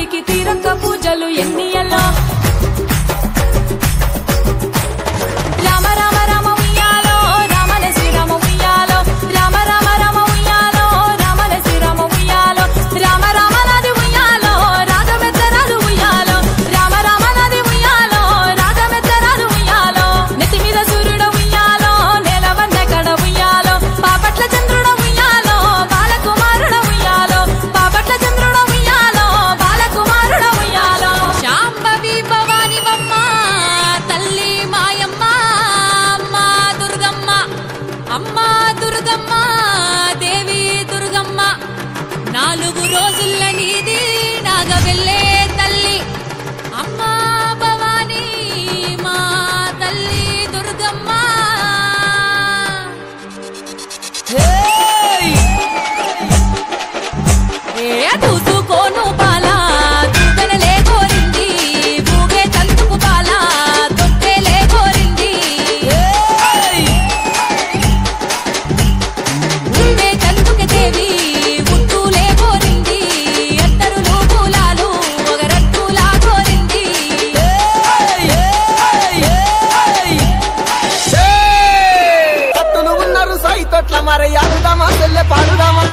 తల్లికి తీరొక్క పూజలు ఎన్నియలో రామ రామ రామ ఉయ్యాలో రామల శ్రీరామ ఉయ్యాలో రామ రామ రామ ఉయ్యాలో రామల శ్రీరామ ఉయ్యాలో రామ రామ నది ఉయ్యాలో రాగమెత్తరాలు ఉయ్యాలో రామ రామ నది ఉయ్యాలో రాగమెత్తరాలు ఉయ్యాలో నెత్తి మీద సూర్యుడు ఉయ్యాలో నేలవన్న కడ ఉయ్యాలో పాపట్ల చంద్రుడు ఉయ్యాలో బాలకుమారుడు ఉయ్యాలో పాపట్ల చంద్రుడు ఉయ్యాలో బాలకుమారుడు ఉయ్యాలో శాంభవి భవానివమ్మ తల్లి మాయమ్మ అమ్మ దుర్గమ్మ దేవి దుర్గమ్మ 4 రోజుల నీది నాగవెల్లే తల్లి అమ్మ భవానీ మా తల్లి దుర్గమ్మ దూసుకోను బాల దుర్గనలే కోరింది ఊగే తంతుకు బాల దొట్టెలే కోరింది ఊగే తంతుకు దేవి ఉట్టులే కోరింది ఎత్తరులు పూలాలు ఒకరట్టులా కోరింది కత్తులు ఉన్నారు సాయి తొట్ల మరి ఆడుదామా చెల్లె పాడుదామా